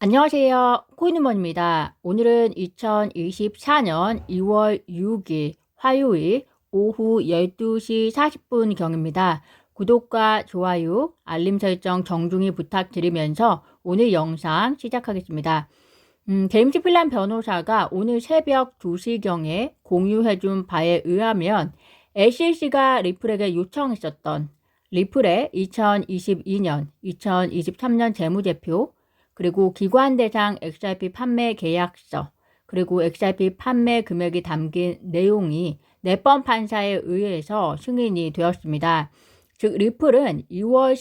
안녕하세요. 코인우먼입니다. 오늘은 2024년 2월 6일 화요일 오후 12시 40분 경입니다. 구독과 좋아요, 알림 설정 정중히 부탁드리면서 오늘 영상 시작하겠습니다. 제임스 필란 변호사가 오늘 새벽 2시경에 공유해준 바에 의하면 SEC가 리플에게 요청했었던 리플의 2022년, 2023년 재무제표, 그리고 기관 대상 XRP 판매 계약서, 그리고 XRP 판매 금액이 담긴 내용이 내번 판사에 의해서 승인이 되었습니다. 즉 리플은 2월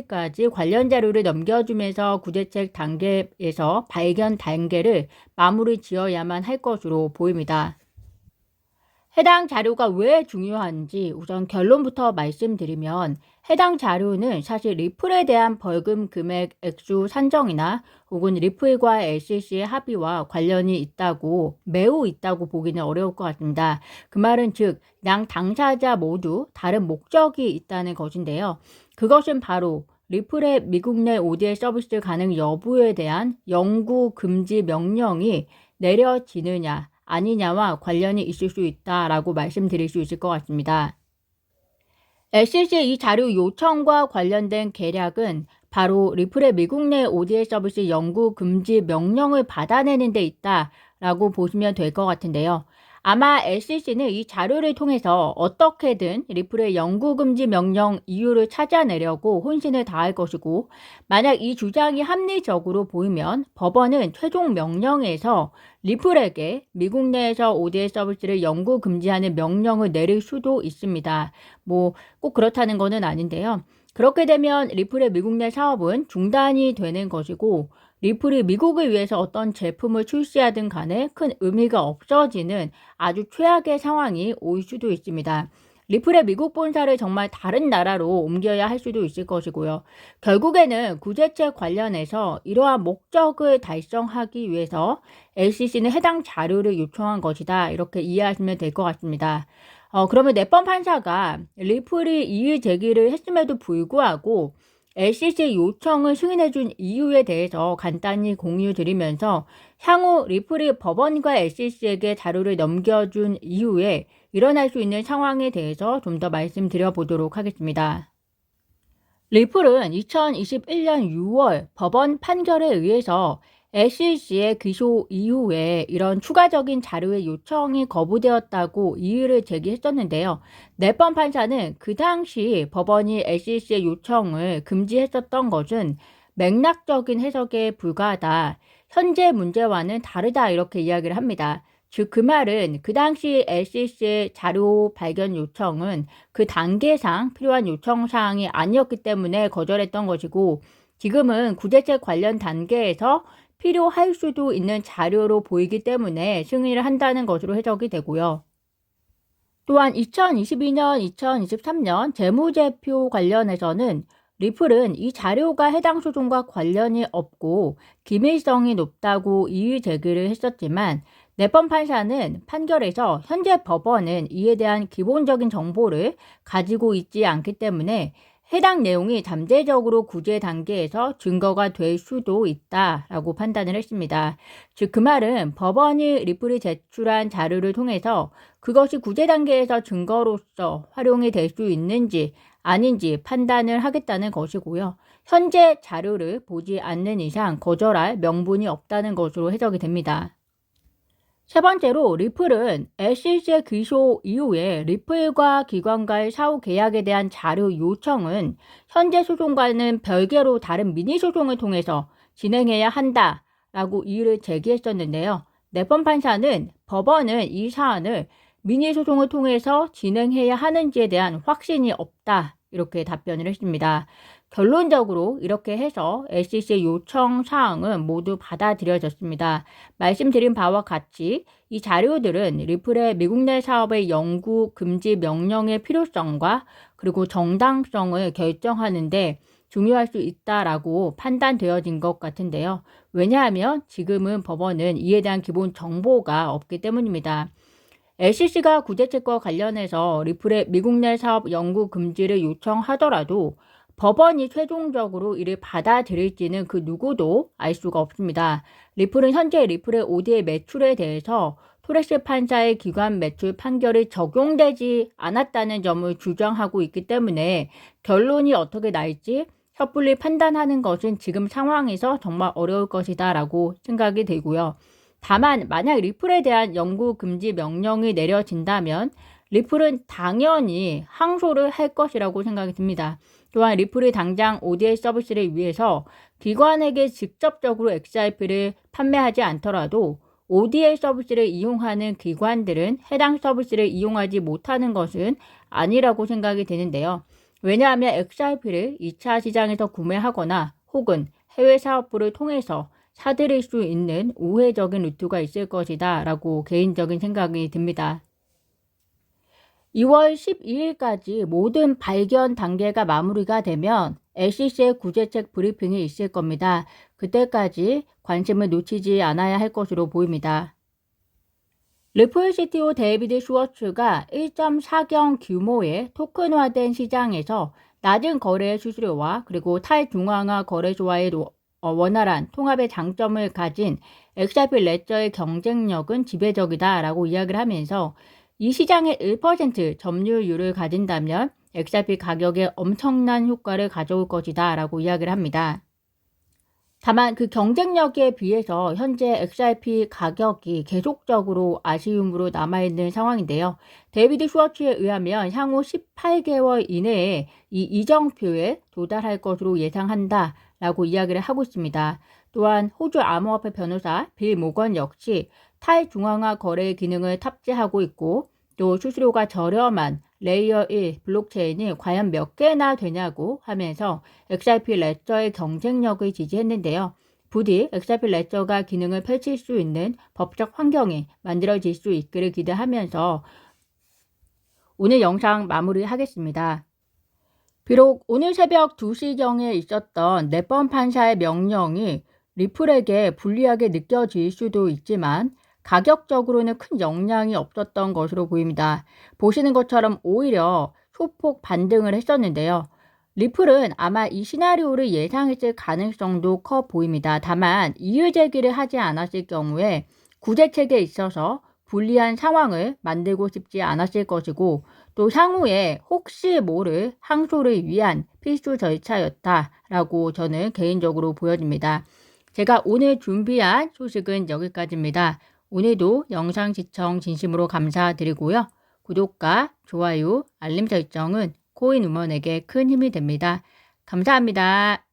12일까지 관련 자료를 넘겨주면서 구제책 단계에서 발견 단계를 마무리 지어야만 할 것으로 보입니다. 해당 자료가 왜 중요한지 우선 결론부터 말씀드리면 해당 자료는 사실 리플에 대한 벌금 금액 액수 산정이나 혹은 리플과 SEC의 합의와 관련이 있다고 매우 있다고 보기는 어려울 것 같습니다. 그 말은 즉 양 당사자 모두 다른 목적이 있다는 것인데요. 그것은 바로 리플의 미국 내 ODL 서비스 가능 여부에 대한 영구 금지 명령이 내려지느냐 아니냐와 관련이 있을 수 있다라고 말씀드릴 수 있을 것 같습니다. SEC의 이 자료 요청과 관련된 계략은 바로 리플의 미국 내 ODL 서비스 영구 금지 명령을 받아내는 데 있다라고 보시면 될 것 같은데요. 아마 SEC는 이 자료를 통해서 어떻게든 리플의 영구 금지 명령 이유를 찾아내려고 혼신을 다할 것이고, 만약 이 주장이 합리적으로 보이면 법원은 최종 명령에서 리플에게 미국 내에서 ODL 서비스를 영구 금지하는 명령을 내릴 수도 있습니다. 꼭 그렇다는 것은 아닌데요. 그렇게 되면 리플의 미국 내 사업은 중단이 되는 것이고, 리플이 미국을 위해서 어떤 제품을 출시하든 간에 큰 의미가 없어지는 아주 최악의 상황이 올 수도 있습니다. 리플의 미국 본사를 정말 다른 나라로 옮겨야 할 수도 있을 것이고요. 결국에는 구제책 관련해서 이러한 목적을 달성하기 위해서 SEC는 해당 자료를 요청한 것이다. 이렇게 이해하시면 될 것 같습니다. 그러면 내번 판사가 리플이 이의 제기를 했음에도 불구하고 SEC의 요청을 승인해준 이유에 대해서 간단히 공유드리면서 향후 리플이 법원과 SEC에게 자료를 넘겨준 이후에 일어날 수 있는 상황에 대해서 좀 더 말씀드려 보도록 하겠습니다. 리플은 2021년 6월 법원 판결에 의해서 SEC의 기소 이후에 이런 추가적인 자료의 요청이 거부되었다고 이의를 제기했었는데요. 내번 판사는 그 당시 법원이 SEC의 요청을 금지했었던 것은 맥락적인 해석에 불과하다. 현재 문제와는 다르다 이렇게 이야기를 합니다. 즉 그 말은 그 당시 SEC의 자료 발견 요청은 그 단계상 필요한 요청 사항이 아니었기 때문에 거절했던 것이고, 지금은 구제책 관련 단계에서 필요할 수도 있는 자료로 보이기 때문에 승인을 한다는 것으로 해석이 되고요. 또한 2022년, 2023년 재무제표 관련해서는 리플은 이 자료가 해당 소송과 관련이 없고 기밀성이 높다고 이의 제기를 했었지만, 내번 판사는 판결에서 현재 법원은 이에 대한 기본적인 정보를 가지고 있지 않기 때문에 해당 내용이 잠재적으로 구제 단계에서 증거가 될 수도 있다라고 판단을 했습니다. 즉 그 말은 법원이 리플이 제출한 자료를 통해서 그것이 구제 단계에서 증거로서 활용이 될 수 있는지 아닌지 판단을 하겠다는 것이고요. 현재 자료를 보지 않는 이상 거절할 명분이 없다는 것으로 해석이 됩니다. 세 번째로 리플은 SEC의 기소 이후에 리플과 기관과의 사후 계약에 대한 자료 요청은 현재 소송과는 별개로 다른 미니 소송을 통해서 진행해야 한다라고 이의를 제기했었는데요. 내번 판사는 법원은 이 사안을 미니 소송을 통해서 진행해야 하는지에 대한 확신이 없다 이렇게 답변을 했습니다. 결론적으로 이렇게 해서 SEC의 요청 사항은 모두 받아들여졌습니다. 말씀드린 바와 같이 이 자료들은 리플의 미국 내 사업의 영구 금지 명령의 필요성과 그리고 정당성을 결정하는데 중요할 수 있다라고 판단되어진 것 같은데요. 왜냐하면 지금은 법원은 이에 대한 기본 정보가 없기 때문입니다. SEC가 구제책과 관련해서 리플의 미국 내 사업 영구 금지를 요청하더라도 법원이 최종적으로 이를 받아들일지는 그 누구도 알 수가 없습니다. 리플은 현재 리플의 OD의 매출에 대해서 토레스 판사의 기관 매출 판결이 적용되지 않았다는 점을 주장하고 있기 때문에 결론이 어떻게 날지 섣불리 판단하는 것은 지금 상황에서 정말 어려울 것이다 라고 생각이 되고요. 다만 만약 리플에 대한 영구 금지 명령이 내려진다면 리플은 당연히 항소를 할 것이라고 생각이 듭니다. 또한 리플이 당장 ODA 서비스를 위해서 기관에게 직접적으로 XRP를 판매하지 않더라도 ODA 서비스를 이용하는 기관들은 해당 서비스를 이용하지 못하는 것은 아니라고 생각이 되는데요. 왜냐하면 XRP를 2차 시장에서 구매하거나 혹은 해외 사업부를 통해서 사들일 수 있는 우회적인 루트가 있을 것이다 라고 개인적인 생각이 듭니다. 2월 12일까지 모든 발견 단계가 마무리가 되면 SEC의 구제책 브리핑이 있을 겁니다. 그때까지 관심을 놓치지 않아야 할 것으로 보입니다. 리플 CTO 데이비드 슈워츠가 1.4경 규모의 토큰화된 시장에서 낮은 거래 수수료와 그리고 탈중앙화 거래소와의 원활한 통합의 장점을 가진 XRP 레저의 경쟁력은 지배적이다 라고 이야기를 하면서 이 시장의 1% 점유율을 가진다면 XRP 가격에 엄청난 효과를 가져올 것이다 라고 이야기를 합니다. 다만 그 경쟁력에 비해서 현재 XRP 가격이 계속적으로 아쉬움으로 남아있는 상황인데요. 데이비드 슈워츠에 의하면 향후 18개월 이내에 이 이정표에 도달할 것으로 예상한다 라고 이야기를 하고 있습니다. 또한 호주 암호화폐 변호사 빌 모건 역시 탈중앙화 거래 기능을 탑재하고 있고 또 수수료가 저렴한 레이어 1 블록체인이 과연 몇 개나 되냐고 하면서 XRP 레저의 경쟁력을 지지했는데요. 부디 XRP 레저가 기능을 펼칠 수 있는 법적 환경이 만들어질 수 있기를 기대하면서 오늘 영상 마무리하겠습니다. 비록 오늘 새벽 2시경에 있었던 네번 판사의 명령이 리플에게 불리하게 느껴질 수도 있지만 가격적으로는 큰 영향이 없었던 것으로 보입니다. 보시는 것처럼 오히려 소폭 반등을 했었는데요. 리플은 아마 이 시나리오를 예상했을 가능성도 커 보입니다. 다만 이의 제기를 하지 않았을 경우에 구제책에 있어서 불리한 상황을 만들고 싶지 않았을 것이고 또 향후에 혹시 모를 항소를 위한 필수 절차였다라고 저는 개인적으로 보여집니다. 제가 오늘 준비한 소식은 여기까지입니다. 오늘도 영상 시청 진심으로 감사드리고요. 구독과 좋아요, 알림 설정은 코인 우먼에게 큰 힘이 됩니다. 감사합니다.